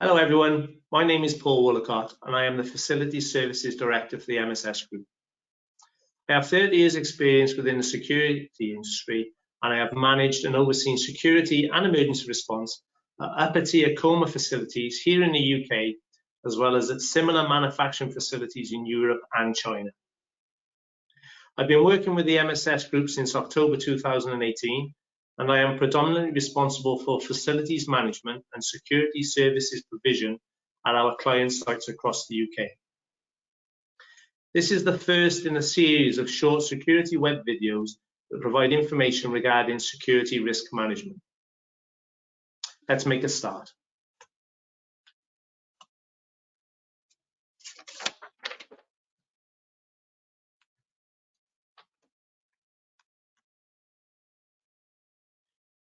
Hello everyone, my name is Paul Woolacott and I am the Facilities Services Director for the MSS Group. I have 30 years experience within the security industry and I have managed and overseen security and emergency response at upper tier coma facilities here in the UK, as well as at similar manufacturing facilities in Europe and China. I've been working with the MSS Group since October 2018 and I am predominantly responsible for facilities management and security services provision at our client sites across the UK. This is the first in a series of short security web videos that provide information regarding security risk management. Let's make a start.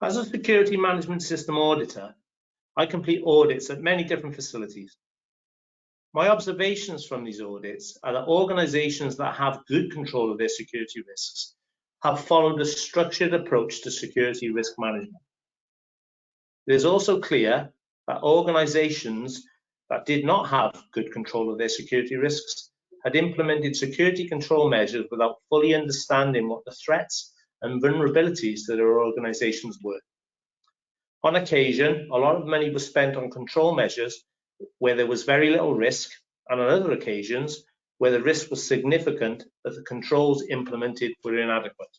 As a security management system auditor, I complete audits at many different facilities. My observations from these audits are that organizations that have good control of their security risks have followed a structured approach to security risk management. It is also clear that organizations that did not have good control of their security risks had implemented security control measures without fully understanding what the threats and vulnerabilities to their organizations were. On occasion, a lot of money was spent on control measures where there was very little risk, and on other occasions where the risk was significant but the controls implemented were inadequate.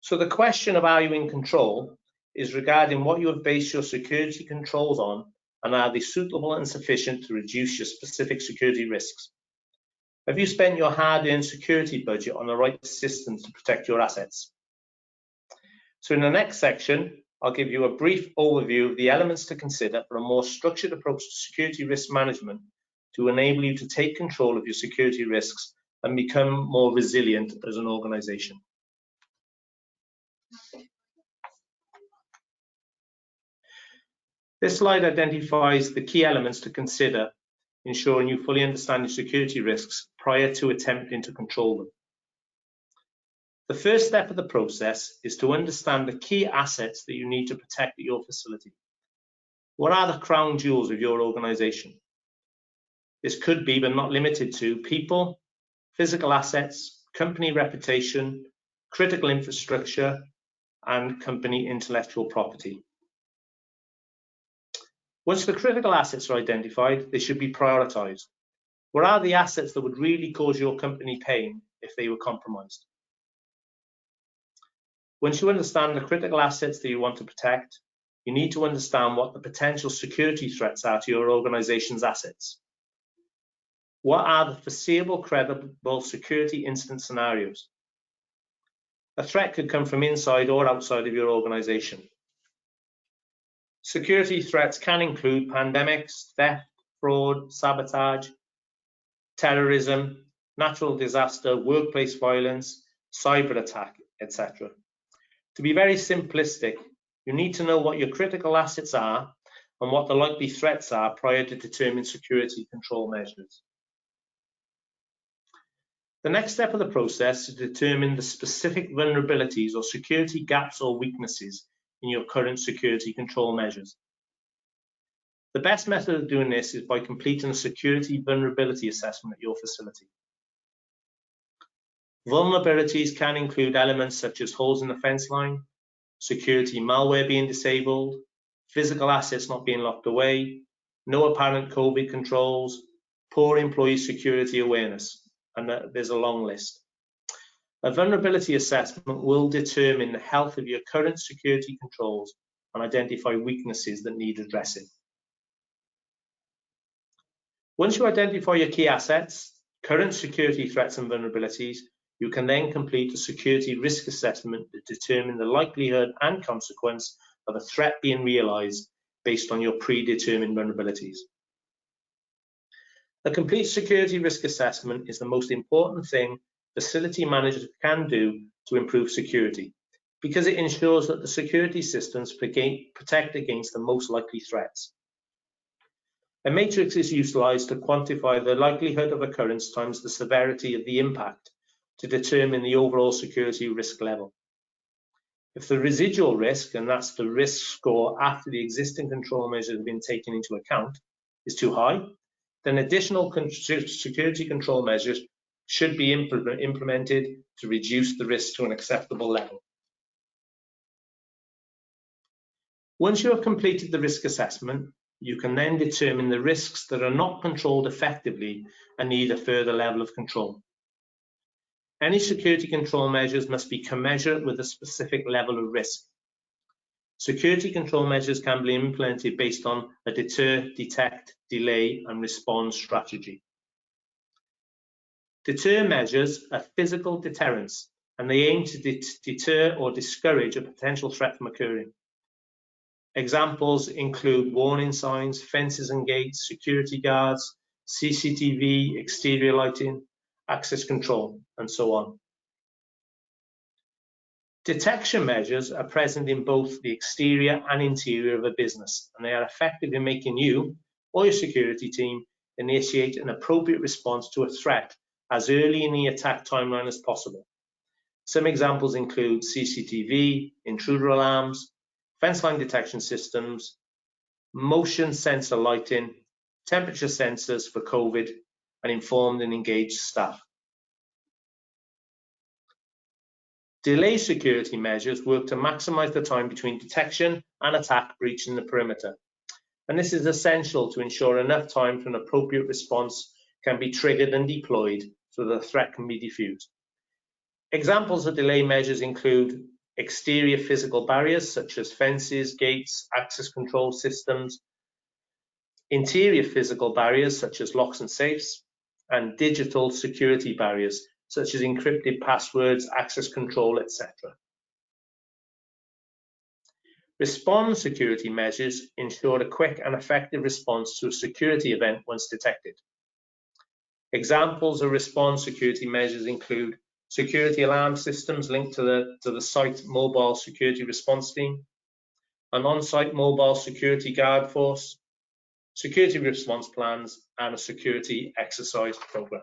So the question of are you in control is regarding what you have based your security controls on, and are they suitable and sufficient to reduce your specific security risks? Have you spent your hard-earned security budget on the right systems to protect your assets? So in the next section, I'll give you a brief overview of the elements to consider for a more structured approach to security risk management to enable you to take control of your security risks and become more resilient as an organization. This slide identifies the key elements to consider, ensuring you fully understand your security risks prior to attempting to control them. The first step of the process is to understand the key assets that you need to protect at your facility. What are the crown jewels of your organization? This could be, but not limited to, people, physical assets, company reputation, critical infrastructure, and company intellectual property. Once the critical assets are identified, they should be prioritized. What are the assets that would really cause your company pain if they were compromised? Once you understand the critical assets that you want to protect, you need to understand what the potential security threats are to your organization's assets. What are the foreseeable, credible security incident scenarios? A threat could come from inside or outside of your organization. Security threats can include pandemics, theft, fraud, sabotage, terrorism, natural disaster, workplace violence, cyber attack, etc. To be very simplistic, you need to know what your critical assets are and what the likely threats are prior to determining security control measures. The next step of the process is to determine the specific vulnerabilities or security gaps or weaknesses in your current security control measures. The best method of doing this is by completing a security vulnerability assessment at your facility. Vulnerabilities can include elements such as holes in the fence line, security malware being disabled, physical assets not being locked away, no apparent COVID controls, poor employee security awareness, and there's a long list. A vulnerability assessment will determine the health of your current security controls and identify weaknesses that need addressing. Once you identify your key assets, current security threats and vulnerabilities, you can then complete a security risk assessment to determine the likelihood and consequence of a threat being realized based on your predetermined vulnerabilities. A complete security risk assessment is the most important thing facility managers can do to improve security, because it ensures that the security systems protect against the most likely threats. A matrix is utilized to quantify the likelihood of occurrence times the severity of the impact to determine the overall security risk level. If the residual risk, and that's the risk score after the existing control measures have been taken into account, is too high, then additional security control measures should be implemented to reduce the risk to an acceptable level. Once you have completed the risk assessment, you can then determine the risks that are not controlled effectively and need a further level of control. Any security control measures must be commensurate with a specific level of risk. Security control measures can be implemented based on a deter, detect, delay, and respond strategy. Deter measures are physical deterrents, and they aim to deter or discourage a potential threat from occurring. Examples include warning signs, fences and gates, security guards, CCTV, exterior lighting, access control, and so on. Detection measures are present in both the exterior and interior of a business, and they are effective in making you or your security team initiate an appropriate response to a threat as early in the attack timeline as possible. Some examples include CCTV, intruder alarms, fence line detection systems, motion sensor lighting, temperature sensors for COVID, and informed and engaged staff. Delay security measures work to maximize the time between detection and attack breaching the perimeter. And this is essential to ensure enough time for an appropriate response can be triggered and deployed so that the threat can be diffused. Examples of delay measures include exterior physical barriers such as fences, gates, access control systems, interior physical barriers such as locks and safes, and digital security barriers such as encrypted passwords, access control, etc. Response security measures ensure a quick and effective response to a security event once detected. Examples of response security measures include security alarm systems linked to the site mobile security response team, an on-site mobile security guard force, security response plans, and a security exercise program.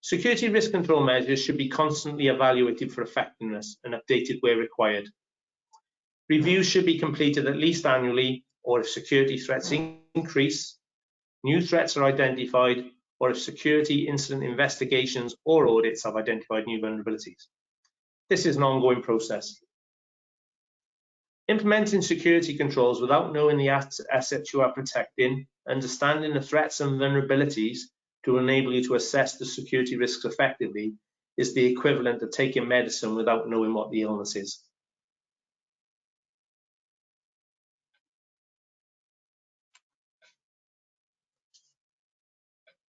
Security risk control measures should be constantly evaluated for effectiveness and updated where required. Reviews should be completed at least annually, or if security threats increase, new threats are identified, or if security incident investigations or audits have identified new vulnerabilities. This is an ongoing process. Implementing security controls without knowing the assets you are protecting, understanding the threats and vulnerabilities to enable you to assess the security risks effectively is the equivalent of taking medicine without knowing what the illness is.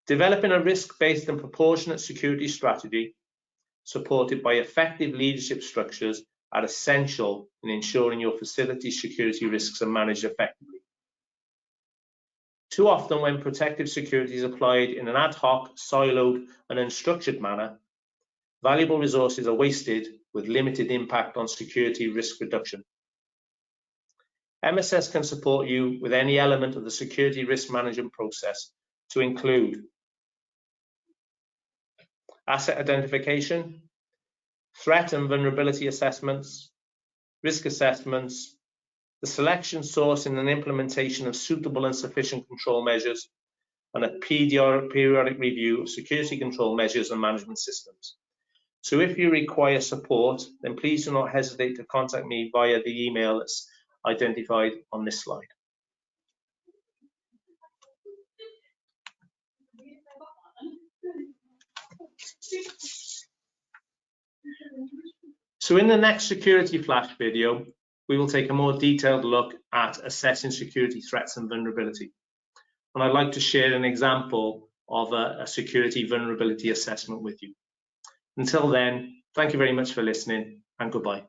Developing a risk-based and proportionate security strategy supported by effective leadership structures are essential in ensuring your facility's security risks are managed effectively. Too often, when protective security is applied in an ad hoc, siloed, and unstructured manner, valuable resources are wasted with limited impact on security risk reduction. MSS can support you with any element of the security risk management process to include asset identification, threat and vulnerability assessments, risk assessments, the selection, sourcing, and implementation of suitable and sufficient control measures, and a periodic review of security control measures and management systems. So if you require support, then please do not hesitate to contact me via the email that's identified on this slide. So in the next security flash video, we will take a more detailed look at assessing security threats and vulnerability. And I'd like to share an example of a security vulnerability assessment with you. Until then, thank you very much for listening, and goodbye.